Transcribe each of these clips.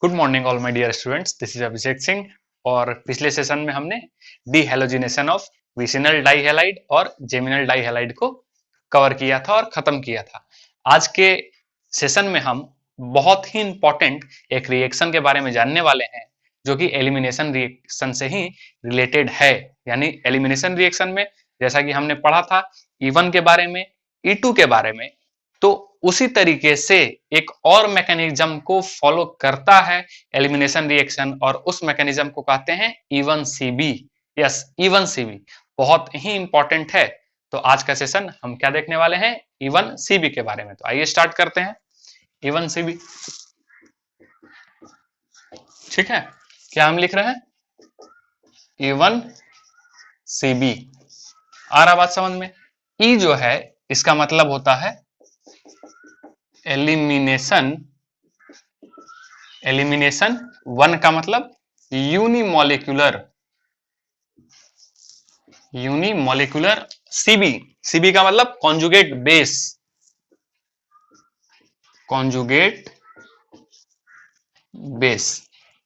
Good morning all my dear students, this is Abhishek Singh. और पिछले session में हमने dehalogenation of vicinal dihalide और जेमिनल डाइहैलाइड को कवर किया था और खत्म किया था। आज के सेशन में हम बहुत ही इंपॉर्टेंट एक रिएक्शन के बारे में जानने वाले हैं जो कि एलिमिनेशन रिएक्शन से ही रिलेटेड है। यानी एलिमिनेशन रिएक्शन में जैसा कि हमने पढ़ा था E1 के बारे में, E2 के बारे में, तो उसी तरीके से एक और मैकेनिज्म को फॉलो करता है एलिमिनेशन रिएक्शन, और उस मैकेनिज्म को कहते हैं E1CB। यस, E1CB बहुत ही इंपॉर्टेंट है। तो आज का सेशन हम क्या देखने वाले हैं? E1CB के बारे में। तो आइए स्टार्ट करते हैं। E1CB, ठीक है, क्या हम लिख रहे हैं? E1CB। आ रहा बात समझ में? E जो है इसका मतलब होता है एलिमिनेशन। एलिमिनेशन 1 का मतलब यूनिमॉलिक्यूलर। यूनिमॉलिक्यूलर सीबी का मतलब कॉन्जुगेट बेस। कॉन्जुगेट बेस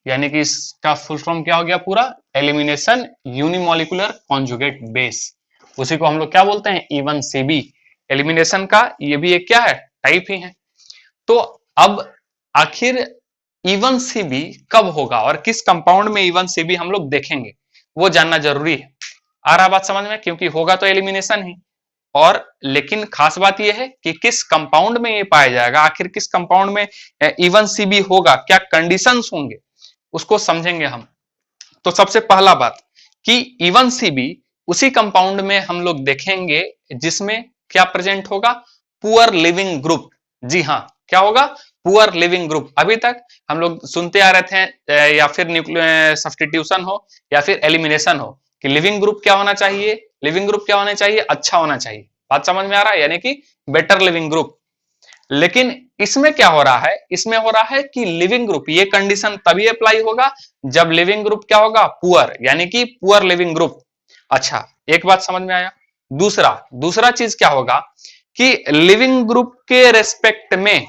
यानी कि इसका फुल फॉर्म क्या हो गया पूरा? Elimination unimolecular conjugate base. उसी को हम लोग क्या बोलते हैं? E1CB। एलिमिनेशन का ये भी एक क्या है? टाइप ही है। तो अब आखिर E1CB कब होगा और किस कंपाउंड में E1CB हम लोग देखेंगे, वो जानना जरूरी है। आ रहा बात समझ में? क्योंकि होगा तो एलिमिनेशन ही, और लेकिन खास बात यह है कि किस कंपाउंड में ये पाया जाएगा, आखिर किस कंपाउंड में E1CB होगा, क्या कंडीशंस होंगे, उसको समझेंगे हम। तो सबसे पहला बात कि E1CB उसी कंपाउंड में हम लोग देखेंगे जिसमें क्या प्रेजेंट होगा? Poor leaving group. जी हाँ, क्या होगा? Poor leaving group. अभी तक हम लोग सुनते आ रहे थे या फिर सब्स्टिट्यूशन हो या फिर एलिमिनेशन हो कि लिविंग ग्रुप क्या होना चाहिए? लिविंग ग्रुप क्या होना चाहिए? अच्छा होना चाहिए। बात समझ में आ रहा है? यानी कि बेटर लिविंग ग्रुप। लेकिन इसमें क्या हो रहा है? इसमें हो रहा है कि लिविंग ग्रुप, ये कंडीशन तभी अप्लाई होगा जब लिविंग ग्रुप क्या होगा? पुअर, यानी कि पुअर लिविंग ग्रुप। अच्छा, एक बात समझ में आया। दूसरा चीज क्या होगा कि लिविंग ग्रुप के रेस्पेक्ट में,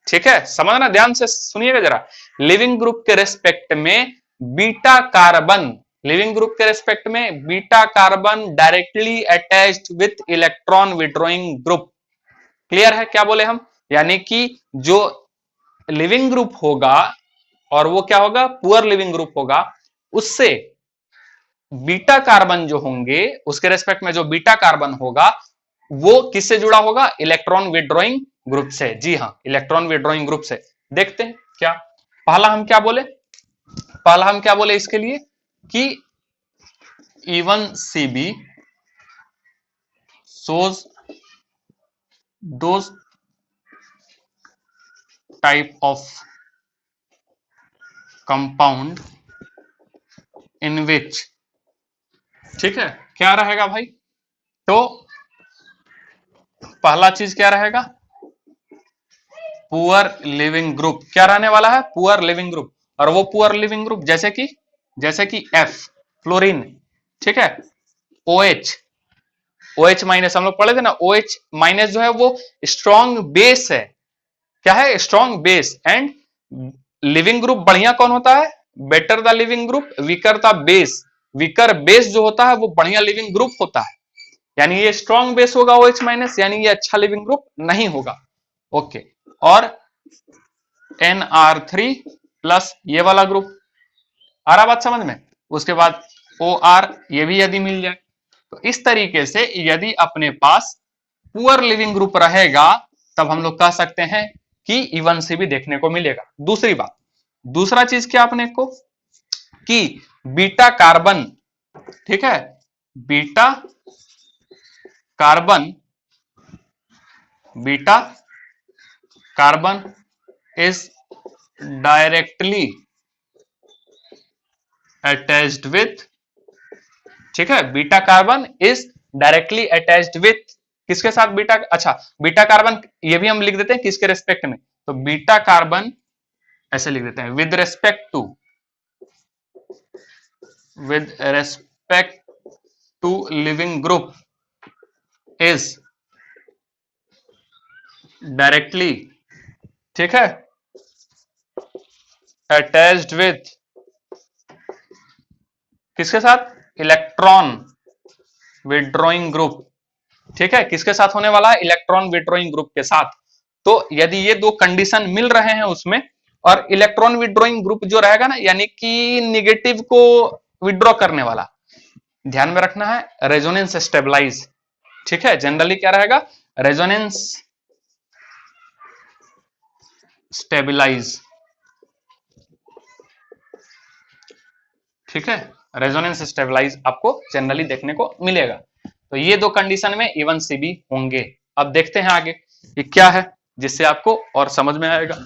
ठीक है, समझना, ध्यान से सुनिएगा जरा। लिविंग ग्रुप के रेस्पेक्ट में बीटा कार्बन, लिविंग ग्रुप के रेस्पेक्ट में beta carbon directly attached with electron withdrawing group. Clear है क्या बोले हम? यानी कि जो लिविंग ग्रुप होगा और वो क्या होगा? पुअर लिविंग ग्रुप होगा, उससे बीटा कार्बन जो होंगे, उसके रेस्पेक्ट में जो बीटा कार्बन होगा वो किससे जुड़ा होगा? इलेक्ट्रॉन विड्रॉइंग ग्रुप से। जी हाँ, इलेक्ट्रॉन विड्रॉइंग ग्रुप से। देखते हैं क्या पहला हम क्या बोले इसके लिए कि E1CB shows those type of compound in which, ठीक है, क्या रहेगा भाई? तो पहला चीज क्या रहेगा? Poor leaving group. क्या रहने वाला है? Poor leaving group. और वो पुअर लिविंग ग्रुप जैसे कि F फ्लोरीन, ठीक है, OH माइनस, हम लोग पढ़े थे ना, OH माइनस जो है वो स्ट्रॉन्ग बेस है। क्या है? Strong base. And leaving group बढ़िया कौन होता है? Better the leaving group, weaker the base. Weaker base जो होता है वो बढ़िया लिविंग ग्रुप होता है। यानी ये स्ट्रॉन्ग बेस होगा OH माइनस, यानी ये अच्छा लिविंग ग्रुप नहीं होगा। ओके, और NR3 प्लस ये वाला ग्रुप। आ रहा बात समझ में? उसके बाद OR, ये भी यदि मिल जाए तो इस तरीके से यदि अपने पास पुअर लिविंग ग्रुप रहेगा तब हम लोग कह सकते हैं कि E1CB देखने को मिलेगा। दूसरी बात, दूसरा चीज क्या अपने को कि बीटा कार्बन, ठीक है, beta carbon is directly attached with, ठीक है, beta carbon is directly attached with किसके साथ? बीटा, अच्छा, बीटा कार्बन ये भी हम लिख देते हैं किसके रेस्पेक्ट में? तो बीटा कार्बन ऐसे लिख देते हैं with respect to living group is directly, ठीक है, अटैच्ड विथ किसके साथ, इलेक्ट्रॉन विड्रॉइंग ग्रुप। ठीक है, किसके साथ होने वाला है, इलेक्ट्रॉन विड्रॉइंग ग्रुप के साथ। तो यदि ये दो कंडीशन मिल रहे हैं उसमें, और इलेक्ट्रॉन विड्रॉइंग ग्रुप जो रहेगा ना, यानी कि निगेटिव को विड्रॉ करने वाला, ध्यान में रखना है रेजोनेंस स्टेबलाइज। ठीक है, जनरली क्या रहेगा, रेजोनेंस स्टेबलाइज। ठीक है, रेजोनेंस स्टेबलाइज आपको जनरली देखने को मिलेगा। तो ये दो कंडीशन में इवन सीबी होंगे। अब देखते हैं आगे ये क्या है, जिससे आपको और समझ में आएगा।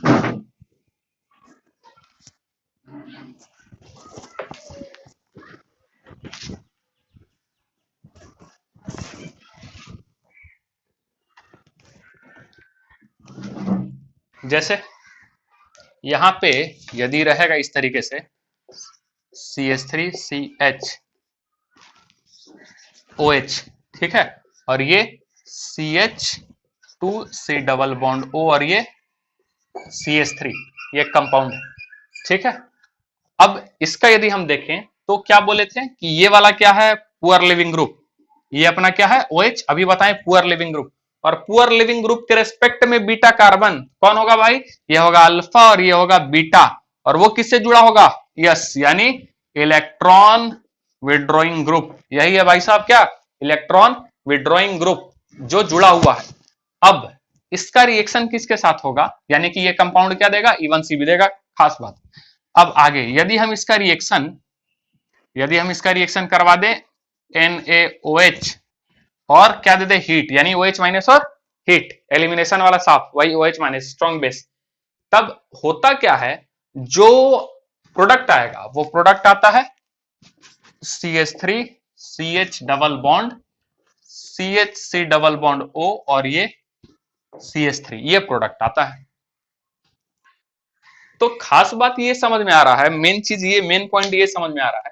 जैसे यहां पे यदि रहेगा इस तरीके से CH3CHOH, ठीक है, और ये CH2C डबल बॉन्ड O और ये CH3, ये कंपाउंड है। ठीक है, अब इसका यदि हम देखें तो क्या बोले थे कि ये वाला क्या है, पुअर लिविंग ग्रुप, ये अपना क्या है OH, अभी बताएं पुअर लिविंग ग्रुप। और पुअर लिविंग ग्रुप के रेस्पेक्ट में बीटा कार्बन कौन होगा भाई, ये होगा अल्फा और ये होगा बीटा, और वो किससे जुड़ा होगा, यस, यानी इलेक्ट्रॉन विड्रॉइंग ग्रुप। यही है भाई साहब क्या, इलेक्ट्रॉन विड्रॉइंग ग्रुप जो जुड़ा हुआ है। अब इसका रिएक्शन किसके साथ होगा, यानी कि ये कंपाउंड क्या देगा, इवन सीबी देगा, खास बात। अब आगे यदि हम इसका रिएक्शन करवा दें NaOH और क्या दे दे, हीट, यानी OH माइनस और हीट, एलिमिनेशन वाला साफ, वही OH माइनस स्ट्रॉन्ग बेस, तब होता क्या है, जो प्रोडक्ट आएगा वो प्रोडक्ट आता है CH3 CH double bond CHC double bond O और ये CH3, ये प्रोडक्ट आता है। तो खास बात ये समझ में आ रहा है, मेन चीज ये, मेन पॉइंट ये समझ में आ रहा है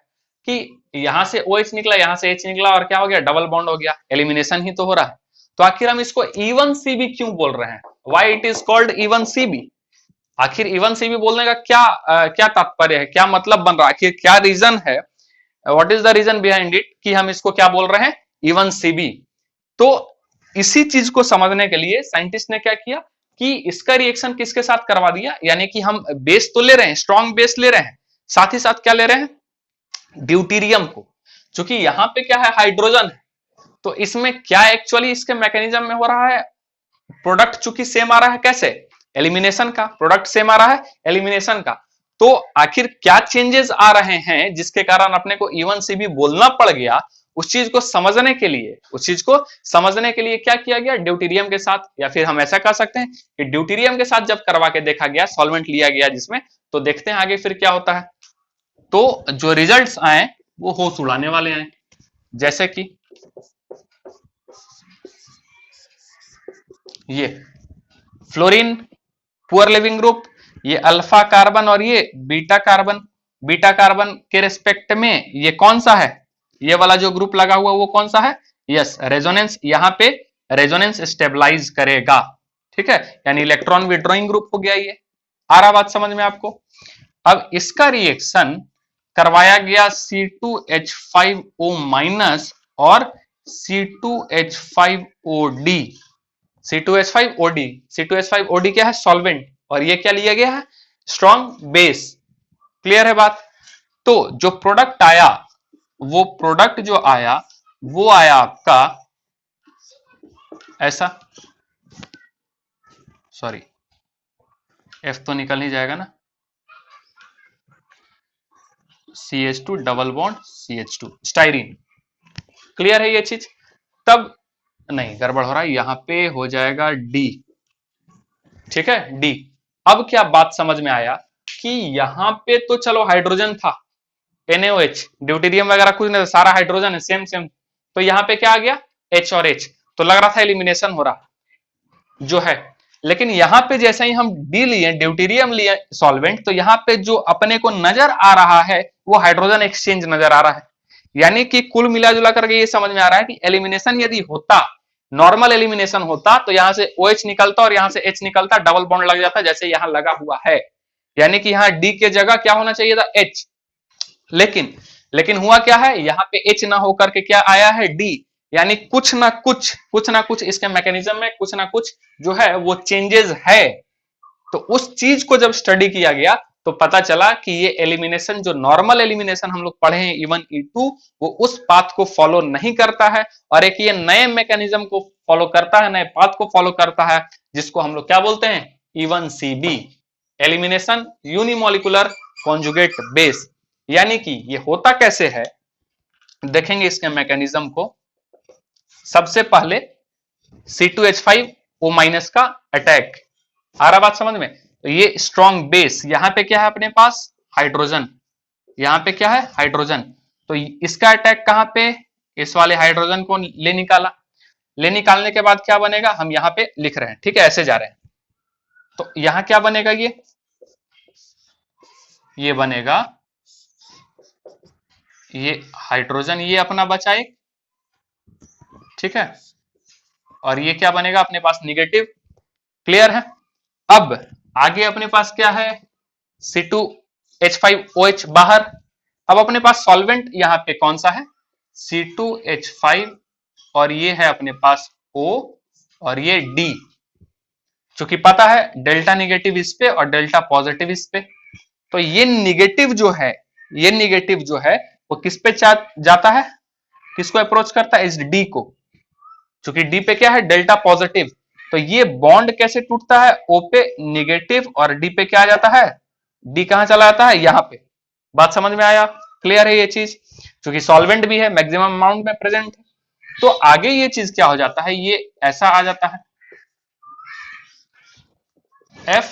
कि यहां से OH निकला, यहां से H निकला, और क्या हो गया, डबल बॉन्ड हो गया, एलिमिनेशन ही तो हो रहा है। तो आखिर हम इसको इवन सीबी क्यों बोल रहे हैं, why it is called even CB. आखिर इवन सीबी बोलने का क्या तात्पर्य है, क्या मतलब बन रहा है, आखिर क्या रीजन है, what is the reason behind it कि हम इसको क्या बोल रहे हैं, इवन सीबी। तो इसी चीज को समझने के लिए साइंटिस्ट ने क्या किया कि इसका रिएक्शन किसके साथ करवा दिया, यानी कि हम बेस तो ले रहे हैं, स्ट्रॉन्ग बेस ले रहे हैं, साथ ही साथ क्या ले रहे हैं, ड्यूटीरियम को, क्योंकि यहां पे क्या है, हाइड्रोजन है। तो इसमें क्या एक्चुअली इसके मैकेनिज्म में हो रहा है, प्रोडक्ट चूंकि सेम आ रहा है, कैसे, एलिमिनेशन का, प्रोडक्ट सेम आ रहा है एलिमिनेशन का। तो आखिर क्या चेंजेस आ रहे हैं जिसके कारण अपने को इवन सीबी बोलना पड़ गया, उस चीज को समझने के लिए क्या किया गया, ड्यूटीरियम के साथ, या फिर हम ऐसा कह सकते हैं कि ड्यूटीरियम के साथ जब करवा के देखा गया, सॉल्वेंट लिया गया जिसमें, तो देखते हैं आगे फिर क्या होता है। तो जो रिजल्ट्स आए वो होश उड़ाने वाले आए, जैसे कि ये फ्लोरीन पुअर लिविंग ग्रुप, ये अल्फा कार्बन और ये बीटा कार्बन के रिस्पेक्ट में ये कौन सा है, ये वाला जो ग्रुप लगा हुआ वो कौन सा है, यस, रेजोनेंस, यहां पे रेजोनेंस स्टेबलाइज करेगा। ठीक है, यानी इलेक्ट्रॉन विड्रॉइंग ग्रुप हो गया ये। आ रहा बात समझ में आपको। अब इसका रिएक्शन करवाया गया C2H5O माइनस और C2H5OD। C2H5OD क्या है, सॉल्वेंट, और ये क्या लिया गया है, स्ट्रॉन्ग बेस। क्लियर है बात। तो जो प्रोडक्ट आया, वो आया आपका ऐसा, सॉरी F तो निकल नहीं जाएगा ना, CH2 double bond CH2, styrene. Clear है ये चीज। तब नहीं, गड़बड़ हो रहा है, यहां पे हो जाएगा D। ठीक है, D। अब क्या बात समझ में आया कि यहां पे तो चलो हाइड्रोजन था, NaOH, ड्यूटीरियम वगैरह कुछ नहीं था, सारा हाइड्रोजन है, सेम। तो यहां पे क्या आ गया, H और H, तो लग रहा था एलिमिनेशन हो रहा जो है। लेकिन यहां पे जैसे ही हम D लिए, ड्यूटीरियम लिए सॉल्वेंट, तो यहां पे जो अपने को नजर आ रहा है वो हाइड्रोजन एक्सचेंज नजर आ रहा है। यानी कि कुल मिला जुला करके ये समझ में आ रहा है कि एलिमिनेशन यदि होता, नॉर्मल एलिमिनेशन होता, तो यहां से OH निकलता और यहां से H निकलता, डबल बॉन्ड लग जाता, जैसे यहां लगा हुआ है। यानी कि यहाँ डी के जगह क्या होना चाहिए था, एच। लेकिन हुआ क्या है, यहाँ पे एच ना होकर के क्या आया है, डी। यानी कुछ ना कुछ इसके मैकेनिज्म में कुछ ना कुछ जो है वो चेंजेस है। तो उस चीज को जब स्टडी किया गया तो पता चला कि ये एलिमिनेशन, जो नॉर्मल एलिमिनेशन हम लोग पढ़े हैं E1 E2, वो उस पाथ को फॉलो नहीं करता है, और एक ये नए मैकेनिज्म को फॉलो करता है, नए पाथ को फॉलो करता है, जिसको हम लोग क्या बोलते हैं, E1CB, elimination unimolecular conjugate base. यानी कि ये होता कैसे है, देखेंगे इसके मैकेनिज्म को। सबसे पहले C2H5O- का अटैक, आ रहा बात समझ में। तो ये स्ट्रॉन्ग बेस, यहां पे क्या है अपने पास, हाइड्रोजन, यहां पे क्या है, हाइड्रोजन। तो इसका अटैक कहां पे, इस वाले हाइड्रोजन को ले निकाला, ले निकालने के बाद क्या बनेगा, हम यहां पे लिख रहे हैं, ठीक है, ऐसे जा रहे हैं। तो यहां क्या बनेगा, ये बनेगा, ये हाइड्रोजन ये अपना बचा एक, ठीक है, और ये क्या बनेगा अपने पास, निगेटिव। क्लियर है। अब आगे अपने पास क्या है, C2H5OH बाहर। अब अपने पास सॉल्वेंट यहां पे कौन सा है, C2H5, और ये है अपने पास O, और ये D। चूंकि पता है डेल्टा निगेटिव इस पे और डेल्टा पॉजिटिव इस पे, तो ये निगेटिव जो है, ये निगेटिव जो है वो किस पे जाता है, किसको अप्रोच करता है, इस D को। चूंकि D पे क्या है, डेल्टा पॉजिटिव, तो ये बॉन्ड कैसे टूटता है, O पे निगेटिव और D पे क्या आ जाता है, D कहां चला जाता है, यहां पे। बात समझ में आया, क्लियर है ये चीज। क्योंकि सॉल्वेंट भी है, मैक्सिमम अमाउंट में प्रेजेंट है, तो आगे ये चीज क्या हो जाता है, ये ऐसा आ जाता है F,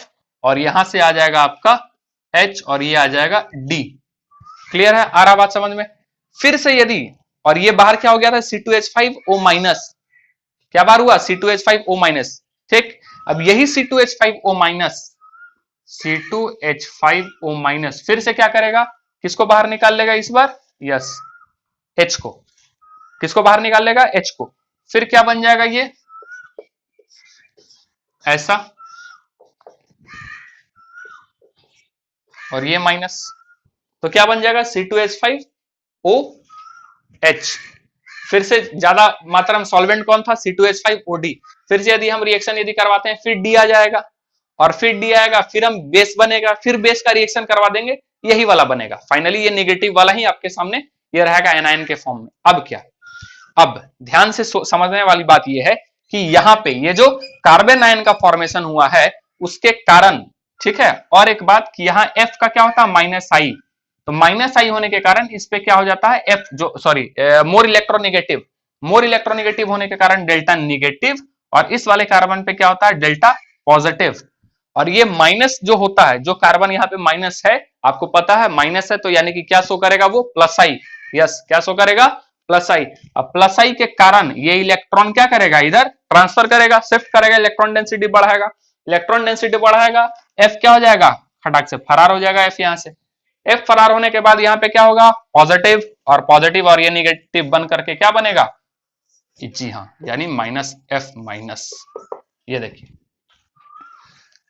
और यहां से आ जाएगा आपका H, और ये आ जाएगा D। क्लियर है, आ रहा बात समझ में। फिर से यदि, और ये बाहर क्या हो गया था, C2H5O-, क्या बार हुआ, C2H5O-, ठीक। अब यही C2H5O-, C2H5O- फिर से क्या करेगा, किसको बाहर निकाल लेगा इस बार, यस, H को। किसको बाहर निकाल लेगा, H को। फिर क्या बन जाएगा, ये ऐसा, और ये माइनस, तो क्या बन जाएगा, C2H5OH। फिर से ज्यादा मात्रा में सॉल्वेंट कौन था, C2H5OD। फिर से यदि हम रिएक्शन यदि करवाते हैं, फिर D आ जाएगा, और फिर D आएगा, फिर हम बेस बनेगा, फिर बेस का रिएक्शन करवा देंगे, यही वाला बनेगा। फाइनली ये नेगेटिव वाला ही आपके सामने ये रहेगा एनायन के फॉर्म में। अब क्या, अब ध्यान से समझने वाली बात यह है कि यहां पे ये जो कार्बन आयन का फॉर्मेशन हुआ है उसके कारण, ठीक है, और एक बात कि यहाँ F का क्या होता है, -I। तो -I होने के कारण इस पे क्या हो जाता है, F जो, sorry, more electronegative, more electronegative होने के कारण डेल्टा निगेटिव, और इस वाले कार्बन पे क्या होता है, डेल्टा पॉजिटिव। और ये माइनस जो होता है, जो कार्बन यहाँ पे माइनस है, आपको पता है माइनस है, तो यानी कि क्या शो करेगा वो, +I। यस, क्या शो करेगा, +I। अब +I के कारण ये इलेक्ट्रॉन क्या करेगा, इधर ट्रांसफर करेगा, शिफ्ट करेगा, इलेक्ट्रॉन डेंसिटी बढ़ाएगा, इलेक्ट्रॉन डेंसिटी बढ़ाएगा, F क्या हो जाएगा, खटाक से फरार हो जाएगा F यहां से। F फरार होने के बाद यहाँ पे क्या होगा, पॉजिटिव, और पॉजिटिव और ये निगेटिव बन करके क्या बनेगा, जी हाँ, यानी -F-। ये देखिए,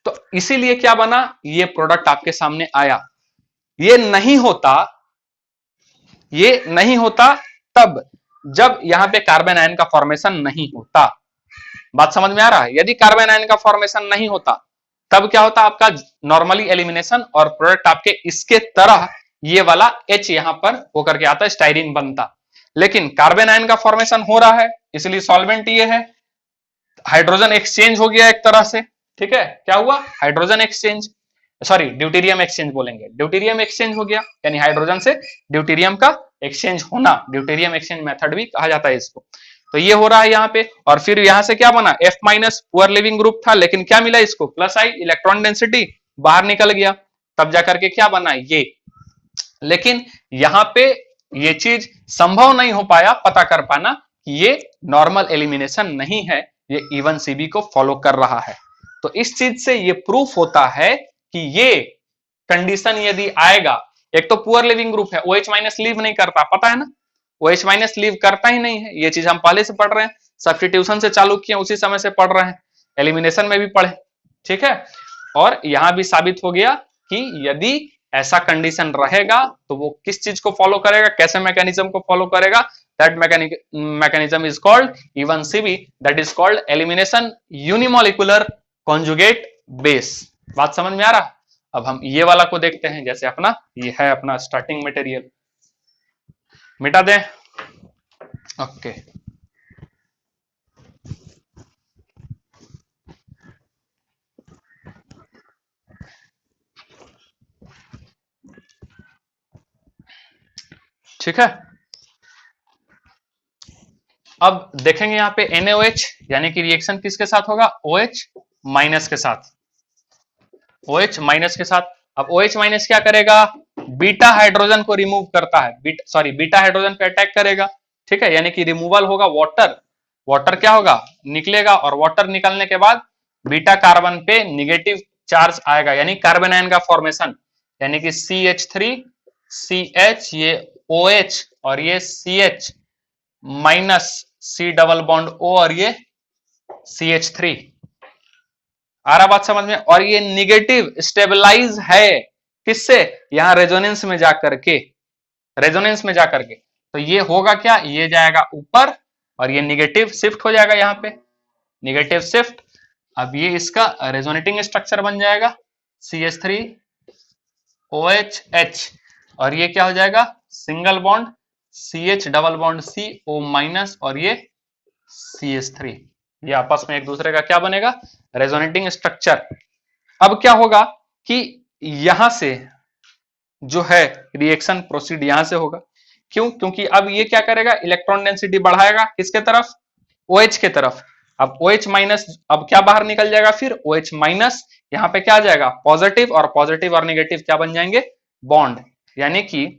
तो इसीलिए क्या बना, ये प्रोडक्ट आपके सामने आया। ये नहीं होता, ये नहीं होता तब जब यहां पे कार्बन आयन का फॉर्मेशन नहीं होता। बात समझ में आ रहा है, यदि कार्बन आयन का फॉर्मेशन नहीं होता तब क्या होता, आपका नॉर्मली एलिमिनेशन और प्रोडक्ट आपके इसके तरह ये वाला H यहां पर होकर के आता, स्टाइरिन बनता। लेकिन कार्बन आयन का फॉर्मेशन हो रहा है, इसलिए सॉल्वेंट ये है, हाइड्रोजन एक्सचेंज हो गया एक तरह से, ठीक है, क्या हुआ, hydrogen exchange, sorry deuterium exchange बोलेंगे, ड्यूटेरियम एक्सचेंज हो गया, यानी हाइड्रोजन से ड्यूटेरियम का एक्सचेंज होना, ड्यूटेरियम एक्सचेंज मेथड भी कहा जाता है इसको। तो ये हो रहा है यहाँ पे, और फिर यहां से क्या बना, F- पुअर लिविंग ग्रुप था, लेकिन क्या मिला इसको, +I, इलेक्ट्रॉन डेंसिटी बाहर निकल गया, तब जाकर के क्या बना ये। लेकिन यहां पे ये चीज संभव नहीं हो पाया पता कर पाना कि ये नॉर्मल एलिमिनेशन नहीं है, ये E1CB को फॉलो कर रहा है। तो इस चीज से ये प्रूफ होता है कि ये कंडीशन यदि आएगा, एक तो पुअर लिविंग ग्रुप है, OH- लीव नहीं करता, पता है ना, OH- लीव करता ही नहीं है, ये चीज हम पहले से पढ़ रहे हैं, सब्स्टिट्यूशन से चालू किए उसी समय से पढ़ रहे हैं, एलिमिनेशन में भी पढ़े, ठीक है। और यहां भी साबित हो गया कि यदि ऐसा कंडीशन रहेगा तो वो किस चीज को फॉलो करेगा, कैसे मैकेनिज्म को फॉलो करेगा, that mechanism is called E1CB, that is called elimination unimolecular conjugate base. बात समझ में आ रहा? अब हम ये वाला को देखते हैं, जैसे अपना ये है अपना स्टार्टिंग मटेरियल, मिटा दें। ओके ठीक है। अब देखेंगे यहाँ पे NaOH यानी कि रिएक्शन किसके साथ होगा, OH माइनस के साथ, OH माइनस के साथ। अब OH माइनस क्या करेगा, बीटा हाइड्रोजन को रिमूव करता है, बीटा हाइड्रोजन पे अटैक करेगा, ठीक है, यानी कि रिमूवल होगा वाटर, वाटर क्या होगा, निकलेगा, और वाटर निकलने के बाद बीटा कार्बन पे निगेटिव चार्ज आएगा, यानी कार्बन आयन का फॉर्मेशन, यानी कि CH3 CH, ये OH और ये CH minus C double bond O और ये CH3। आ रहा बात समझ में? और ये निगेटिव स्टेबलाइज है किससे, यहां रेजोनेंस में जाकर के, रेजोनेंस में जाकर के, तो ये होगा क्या, ये जाएगा ऊपर और ये निगेटिव शिफ्ट हो जाएगा यहाँ पे, निगेटिव शिफ्ट। अब ये इसका रेजोनेटिंग स्ट्रक्चर बन जाएगा CH3 OH और ये क्या हो जाएगा, single bond CH double bond C O minus और ये CH3, ये आपस में एक दूसरे का क्या बनेगा, रेजोनेटिंग स्ट्रक्चर। अब क्या होगा कि यहां से जो है रिएक्शन प्रोसीड यहां से होगा, क्यों, क्योंकि अब ये क्या करेगा, इलेक्ट्रॉन डेंसिटी बढ़ाएगा किसके तरफ, OH के तरफ। अब OH माइनस अब क्या बाहर निकल जाएगा, फिर OH माइनस, यहाँ पे क्या आ जाएगा, पॉजिटिव, और पॉजिटिव और निगेटिव क्या बन जाएंगे, बॉन्ड, यानी कि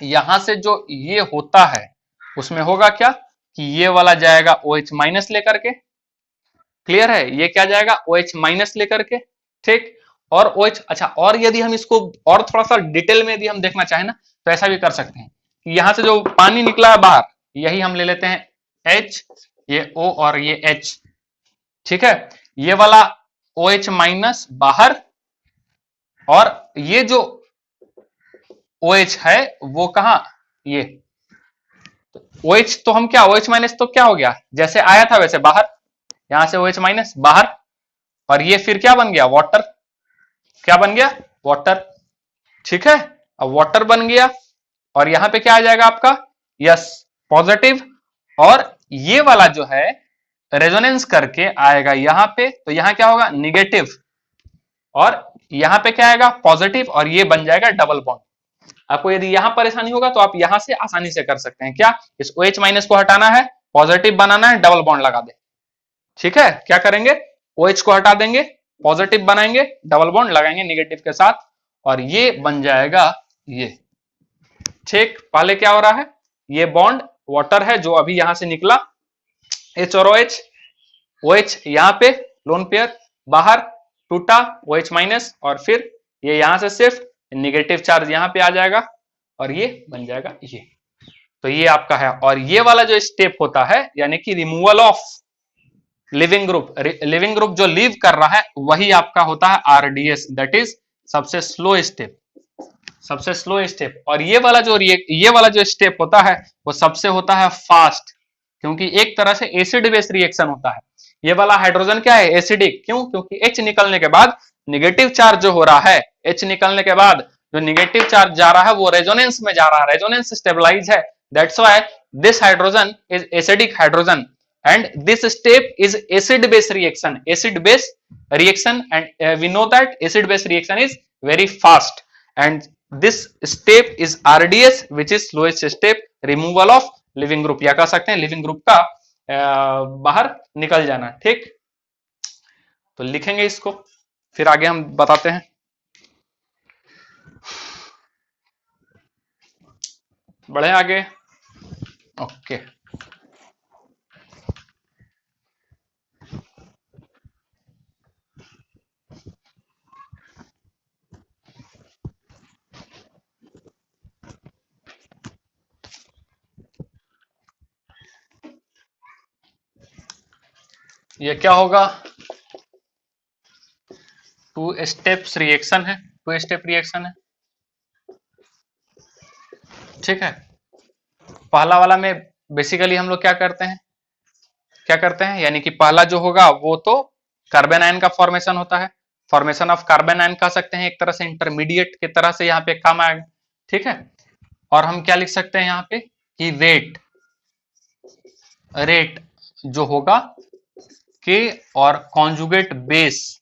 यहां से जो ये होता है उसमें होगा क्या कि ये वाला जाएगा OH माइनस लेकर के, क्लियर है, ये क्या जाएगा OH माइनस लेकर के, ठीक, और OH, अच्छा, और यदि हम इसको और थोड़ा सा डिटेल में यदि हम देखना चाहें ना, तो ऐसा भी कर सकते हैं कि यहां से जो पानी निकला है बाहर, यही हम ले लेते हैं H, ये O और ये H, ठीक है, ये वाला OH माइनस बाहर, और ये जो OH है वो कहा, ये OH तो हम क्या, OH माइनस तो क्या हो गया, जैसे आया था वैसे बाहर, यहां से OH माइनस बाहर, और ये फिर क्या बन गया, वाटर, क्या बन गया, वाटर, ठीक है। अब वाटर बन गया और यहां पे क्या आ जाएगा आपका, यस, पॉजिटिव, और ये वाला जो है रेजोनेंस करके आएगा यहां पे, तो यहां क्या होगा, निगेटिव, और यहां पे क्या आएगा, पॉजिटिव, और ये बन जाएगा डबल बॉन्ड। आपको यदि यहां परेशानी होगा तो आप यहां से आसानी से कर सकते हैं, क्या, इस OH माइनस को हटाना है, पॉजिटिव बनाना है, डबल बॉन्ड लगा दे, ठीक है, क्या करेंगे, OH को हटा देंगे, पॉजिटिव बनाएंगे, डबल बॉन्ड लगाएंगे निगेटिव के साथ, और ये बन जाएगा ये, ठीक। पहले क्या हो रहा है, ये बॉन्ड वाटर है जो अभी यहां से निकला, H और OH यहां पे लोन पेयर बाहर टूटा, OH माइनस, और फिर ये यहां से सिर्फ निगेटिव चार्ज यहां पे आ जाएगा और ये बन जाएगा ये, तो ये आपका है। और ये वाला जो स्टेप होता है यानी कि removal of leaving group, leaving group जो लीव कर रहा है वही आपका होता है RDS, दैट इज सबसे स्लो स्टेप, सबसे स्लो स्टेप। और ये वाला जो स्टेप होता है वो सबसे होता है फास्ट, क्योंकि एक तरह से एसिड बेस रिएक्शन होता है। ये वाला हाइड्रोजन क्या है, एसिडिक, क्यों, क्योंकि H निकलने के बाद निगेटिव चार्ज जो हो रहा है, H निकलने के बाद जो निगेटिव चार्ज जा रहा है वो रेजोनेंस में जा रहा है, रेजोनेंस स्टेबलाइज है, that's why this hydrogen is acidic hydrogen, and this step is acid base reaction, acid base reaction, and we know that acid base reaction is very fast, and this step is RDS, which is slowest step, removal of living group, या कह सकते हैं leaving group का बाहर निकल जाना, ठीक। तो लिखेंगे इसको, फिर आगे हम बताते हैं, बढ़े आगे, ओके। ये क्या होगा, 2 स्टेप्स रिएक्शन है, टू स्टेप रिएक्शन है, ठीक है। पहला वाला में बेसिकली हम लोग क्या करते हैं, यानी कि पहला जो होगा वो तो कार्बन आयन का फॉर्मेशन होता है, फॉर्मेशन ऑफ कार्बन आयन कह सकते हैं, एक तरह से इंटरमीडिएट की तरह से यहाँ पे काम आएगा, ठीक है। और हम क्या लिख सकते हैं यहाँ पे कि रेट जो होगा के और कॉन्जुगेट बेस।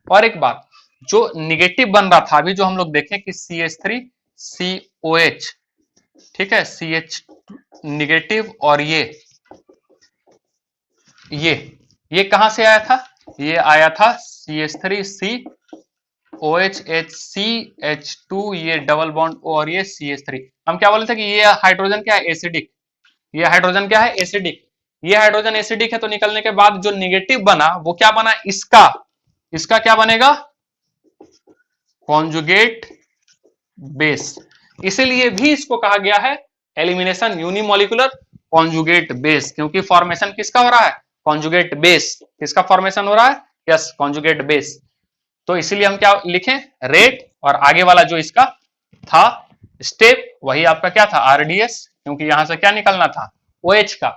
और एक बात, जो निगेटिव बन रहा था अभी जो हम लोग देखें कि CH3COH, ठीक है, CH निगेटिव, और ये कहां से आया था, ये आया था CH3COH, ये डबल बॉन्ड O और ये CH3। हम क्या बोले थे कि ये हाइड्रोजन क्या है, एसिडिक, ये हाइड्रोजन क्या है, एसिडिक, ये हाइड्रोजन एसिडिक है, तो निकलने के बाद जो निगेटिव बना वो क्या बना, इसका क्या बनेगा, कॉन्जुगेट बेस। इसीलिए भी इसको कहा गया है एलिमिनेशन यूनिमोलिकुलर कॉन्जुगेट बेस, क्योंकि फॉर्मेशन किसका हो रहा है, कॉन्जुगेट बेस, किसका फॉर्मेशन हो रहा है, यस, कॉन्जुगेट बेस। तो इसीलिए हम क्या लिखें, रेट, और आगे वाला जो इसका था स्टेप वही आपका क्या था, RDS, क्योंकि यहां से क्या निकलना था, OH का,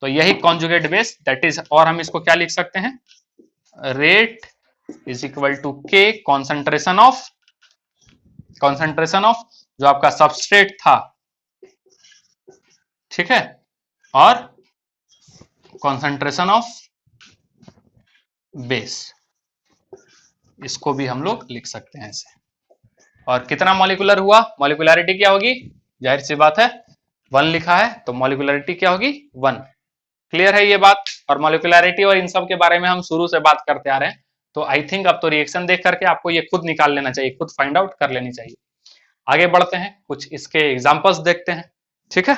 तो यही कॉन्जुगेट बेस, दैट इज। और हम इसको क्या लिख सकते हैं, rate is equal to K concentration of जो आपका सबस्ट्रेट था, ठीक है, और कॉन्सेंट्रेशन ऑफ बेस, इसको भी हम लोग लिख सकते हैं ऐसे। और कितना मॉलिक्यूलर हुआ, मॉलिक्युलरिटी क्या होगी, जाहिर सी बात है 1 लिखा है तो मॉलिक्युलरिटी क्या होगी, 1। क्लियर है ये बात। और मॉलिक्युलरिटी और इन सब के बारे में हम शुरू से बात करते आ रहे हैं, तो आई थिंक अब तो रिएक्शन देख करके आपको ये खुद निकाल लेना चाहिए, खुद फाइंड आउट कर लेनी चाहिए। आगे बढ़ते हैं, कुछ इसके एग्जांपल्स देखते हैं, ठीक है।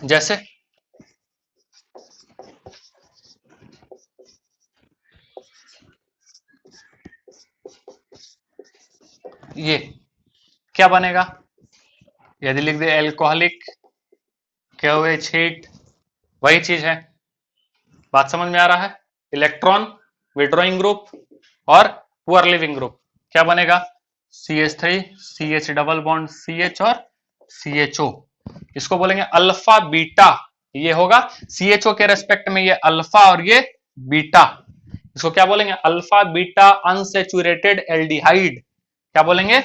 जैसे ये क्या बनेगा, यदि लिख दे एल्कोहलिक KOH हीट, वही चीज है, बात समझ में आ रहा है। इलेक्ट्रॉन विड्रॉइंग ग्रुप और पुअर लिविंग ग्रुप क्या बनेगा, CH3 CH double bond CH और CHO, इसको बोलेंगे अल्फा बीटा, ये होगा CHO के रेस्पेक्ट में ये अल्फा और ये बीटा, इसको क्या बोलेंगे, अल्फा बीटा अनसेचुरेटेड एल्डिहाइड, क्या बोलेंगे,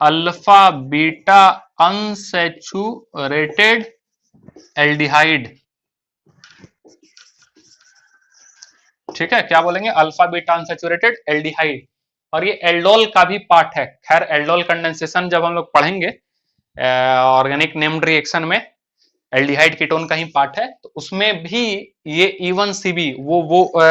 अल्फा बीटा अनसेचुरेटेड एल्डिहाइड, ठीक है, क्या बोलेंगे, अल्फा बीटा अनसेचुरेटेड एल्डिहाइड। और ये एल्डोल का भी पार्ट है, खैर एल्डोल कंडेंसेशन जब हम लोग पढ़ेंगे ऑर्गेनिक नेम्ड रिएक्शन में, एल्डिहाइड कीटोन का ही पार्ट है, तो उसमें भी ये E1CB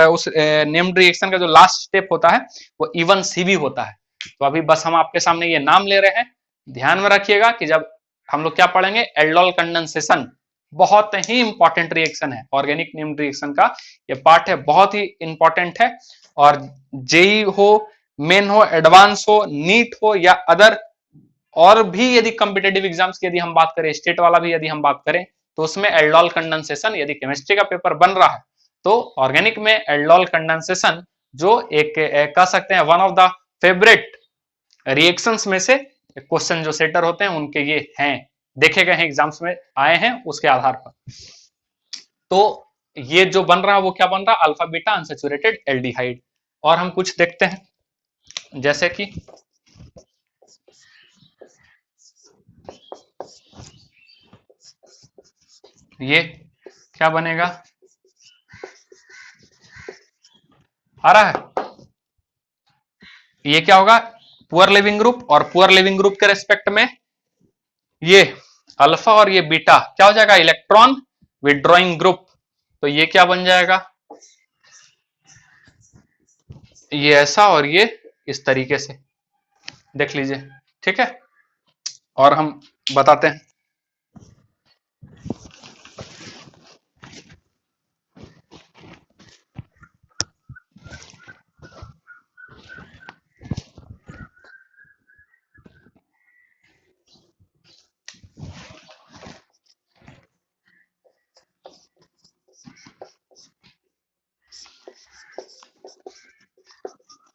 उस नेम्ड रिएक्शन का जो लास्ट स्टेप होता है वो E1CB होता है। तो अभी बस हम आपके सामने ये नाम ले रहे हैं, ध्यान में रखिएगा कि जब हम लोग क्या पढ़ेंगे, एल्डोल कंडेंसेशन बहुत ही इंपॉर्टेंट रिएक्शन है, ऑर्गेनिक नेम्ड रिएक्शन का ये पार्ट है, बहुत ही इंपॉर्टेंट है। और जेई हो, मेन हो, एडवांस हो, नीट हो या अदर और भी यदि कॉम्पिटेटिव एग्जाम्स की यदि हम बात करें, स्टेट वाला भी यदि हम बात करें, तो उसमें एल्डोल कंडेंसेशन यदि केमिस्ट्री का पेपर बन रहा है तो ऑर्गेनिक में एल्डोल कंडेंसेशन जो एक कह सकते हैं one of the favourite reactions में से क्वेश्चन जो सेटर होते हैं उनके ये हैं, देखे गए हैं एग्जाम्स में आए हैं उसके आधार पर। तो ये जो बन रहा है वो क्या बन रहा है, अल्फा बीटा अनसेचुरेटेड एल्डिहाइड। और हम कुछ देखते हैं, जैसे कि ये क्या बनेगा, आ रहा है, ये क्या होगा, पुअर लिविंग ग्रुप, और पुअर लिविंग ग्रुप के रेस्पेक्ट में ये अल्फा और ये बीटा क्या हो जाएगा, इलेक्ट्रॉन विड्रॉइंग ग्रुप, तो ये क्या बन जाएगा, ये ऐसा और ये इस तरीके से, देख लीजिए, ठीक है। और हम बताते हैं,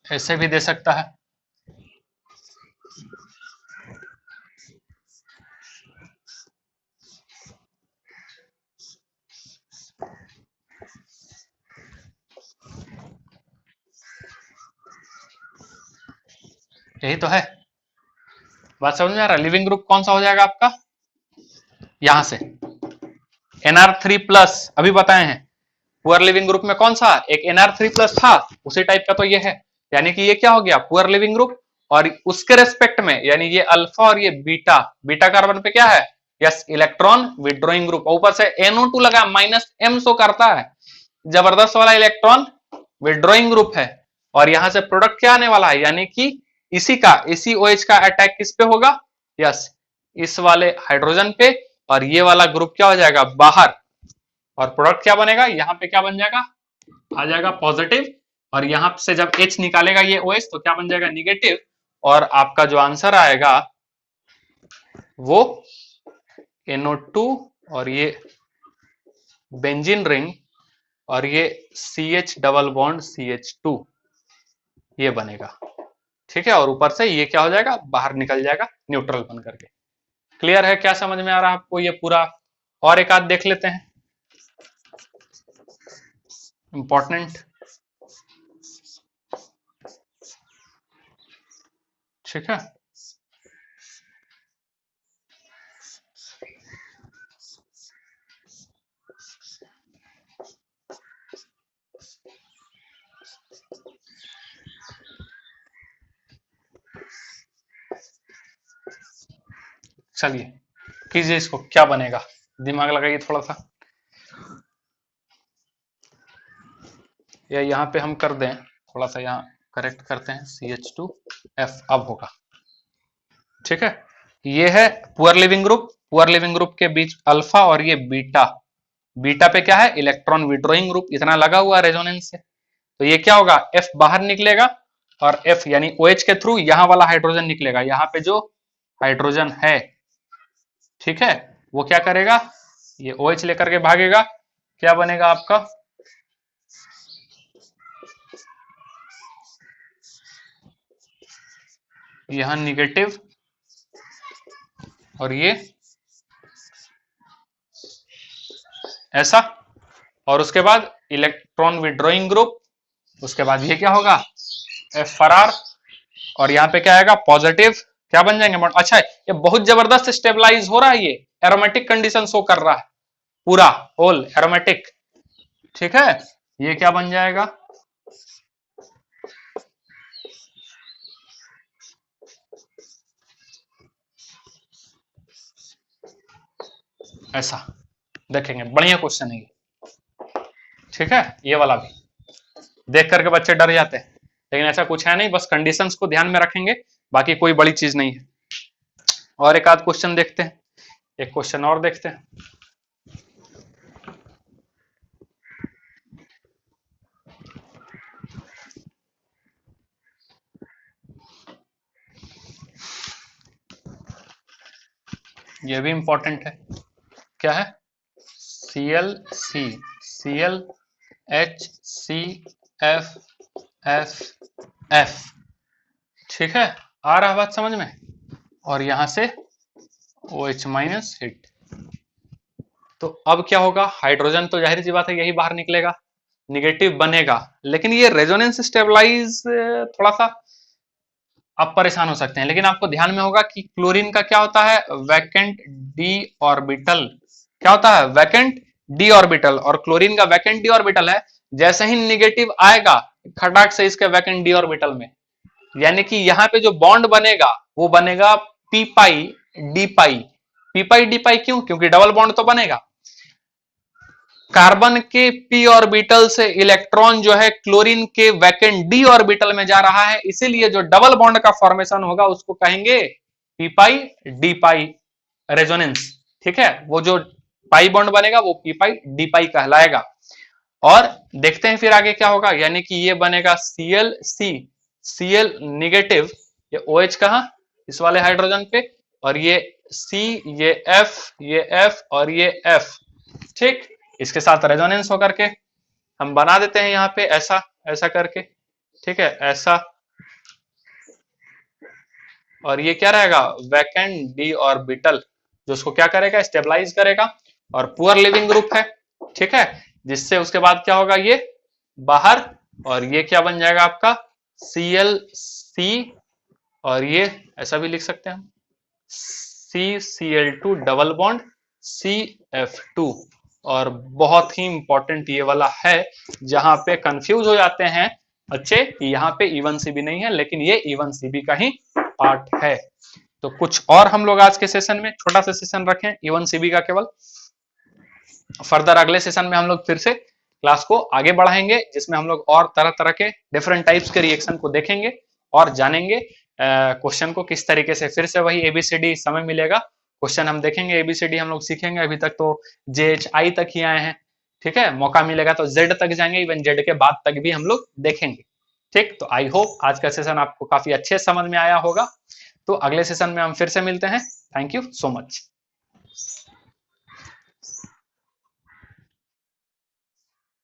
ऐसे भी दे सकता है। यही तो है, बात समझ में आ रहा है। लिविंग ग्रुप कौन सा हो जाएगा आपका, यहां से Nr3 प्लस अभी बताए हैं। पुअर लिविंग ग्रुप में कौन सा, एक Nr3 प्लस था, उसी टाइप का तो ये है। यानी कि ये क्या हो गया, पुअर लिविंग ग्रुप। और उसके रेस्पेक्ट में यानी ये अल्फा और ये बीटा, बीटा कार्बन पे क्या है, यस इलेक्ट्रॉन विड्रॉइंग ग्रुप। ऊपर से NO2 लगा, -m शो करता है, जबरदस्त वाला इलेक्ट्रॉन विड्रॉइंग ग्रुप है। और यहां से प्रोडक्ट क्या आने वाला है, यानी कि इसी OH का अटैक किस पे होगा, यस इस वाले हाइड्रोजन पे, और ये वाला ग्रुप क्या हो जाएगा बाहर, और प्रोडक्ट क्या बनेगा, यहाँ पे क्या बन जाएगा, आ जाएगा पॉजिटिव। और यहां से जब H निकालेगा ये OH तो क्या बन जाएगा निगेटिव। और आपका जो आंसर आएगा वो NO2 और ये बेंजीन रिंग और ये CH डबल बॉन्ड CH2 ये बनेगा। ठीक है, और ऊपर से ये क्या हो जाएगा, बाहर निकल जाएगा न्यूट्रल बन करके। क्लियर है, क्या समझ में आ रहा है आपको ये पूरा। और एक आध देख लेते हैं इंपॉर्टेंट। ठीक है, चलिए कीजिए इसको, क्या बनेगा, दिमाग लगाइए थोड़ा सा। या यहाँ पे हम कर दें थोड़ा सा, यहाँ करेक्ट करते हैं CH2F अब होगा। ठीक है, ये है poor leaving group. Poor leaving group के बीच अल्फा और ये बीटा, बीटा पे क्या है इलेक्ट्रॉन विड्रॉइंग ग्रुप, इतना लगा हुआ रेजोनेंस से। तो ये क्या होगा, F बाहर निकलेगा और F यानी OH के थ्रू यहां वाला हाइड्रोजन निकलेगा। यहाँ पे जो हाइड्रोजन है, ठीक है, वो क्या करेगा, ये OH लेकर के भागेगा, क्या बनेगा आपका, यहां निगेटिव और ये ऐसा, और उसके बाद इलेक्ट्रॉन विड्रॉइंग ग्रुप, उसके बाद ये क्या होगा F फरार, और यहाँ पे क्या आएगा पॉजिटिव, क्या बन जाएंगे बॉन्ड। अच्छा ये बहुत जबरदस्त स्टेबलाइज हो रहा है, ये एरोमेटिक कंडीशन शो कर रहा है पूरा होल एरोमेटिक। ठीक है, ये क्या बन जाएगा, ऐसा देखेंगे, बढ़िया क्वेश्चन है ये। ठीक है, ये वाला भी देख करके बच्चे डर जाते हैं, लेकिन ऐसा कुछ है नहीं, बस कंडीशंस को ध्यान में रखेंगे, बाकी कोई बड़ी चीज नहीं है। और एक आध क्वेश्चन देखते हैं, एक क्वेश्चन और देखते हैं। ये भी इंपॉर्टेंट है, क्या है, ClC ClHCFFF। ठीक है, आ रहा बात समझ में, और यहां से OH माइनस हिट। तो अब क्या होगा, हाइड्रोजन तो जाहिर सी बात है यही बाहर निकलेगा, निगेटिव बनेगा, लेकिन ये रेजोनेंस स्टेबलाइज थोड़ा सा आप परेशान हो सकते हैं। लेकिन आपको ध्यान में होगा कि क्लोरीन का क्या होता है, वैकेंट डी ऑर्बिटल, क्या होता है वैकेंट डी ऑर्बिटल, और क्लोरीन का वैकेंट डी ऑर्बिटल है, जैसे ही निगेटिव आएगा खटाक से इसके वैकेंट डी ऑर्बिटल में, यानी कि यहाँ पे जो बॉन्ड बनेगा वो बनेगा पी पाई डी पाई। पी पाई डी पाई क्यों, क्योंकि डबल बॉन्ड तो बनेगा, कार्बन के p ऑर्बिटल से इलेक्ट्रॉन जो है क्लोरीन के वैकेंट d ऑर्बिटल में जा रहा है, इसीलिए जो डबल बॉन्ड का फॉर्मेशन होगा उसको कहेंगे p पाई d पाई रेजोनेंस। ठीक है, वो जो पाई बॉन्ड बनेगा वो p पाई d पाई कहलाएगा। और देखते हैं फिर आगे क्या होगा, यानी कि ये बनेगा Cl निगेटिव, ये OH कहां, इस वाले हाइड्रोजन पे, और ये C, ये F और ये F। ठीक, इसके साथ रेजोनेंस होकर के हम बना देते हैं यहाँ पे ऐसा ऐसा करके। ठीक है, ऐसा और ये क्या रहेगा, वैकेंट डी ऑर्बिटल, जो उसको क्या करेगा, स्टेबलाइज करेगा। और पुअर लिविंग ग्रुप है, ठीक है, जिससे उसके बाद क्या होगा, ये बाहर, और ये क्या बन जाएगा आपका ClC, और ये ऐसा भी लिख सकते हैं हम, CCl2 डबल बॉन्ड CF2। और बहुत ही इंपॉर्टेंट ये वाला है, जहां पे कंफ्यूज हो जाते हैं बच्चे कि यहाँ पे E1CB नहीं है, लेकिन ये E1CB का ही पार्ट है। तो कुछ और हम लोग आज के सेशन में छोटा सा सेशन रखें E1CB का केवल, फर्दर अगले सेशन में हम लोग फिर से क्लास को आगे बढ़ाएंगे, जिसमें हम लोग और तरह तरह के डिफरेंट टाइप्स के रिएक्शन को देखेंगे और जानेंगे। क्वेश्चन को किस तरीके से, फिर से वही ABCD समय मिलेगा, क्वेश्चन हम देखेंगे, ABCD हम लोग सीखेंगे। अभी तक तो JHI तक ही आए हैं, ठीक है, मौका मिलेगा तो Z तक जाएंगे, इवन Z के बाद तक भी हम लोग देखेंगे। ठीक, तो आई होप आज का सेशन आपको काफी अच्छे समझ में आया होगा। तो अगले सेशन में हम फिर से मिलते हैं। Thank you so much.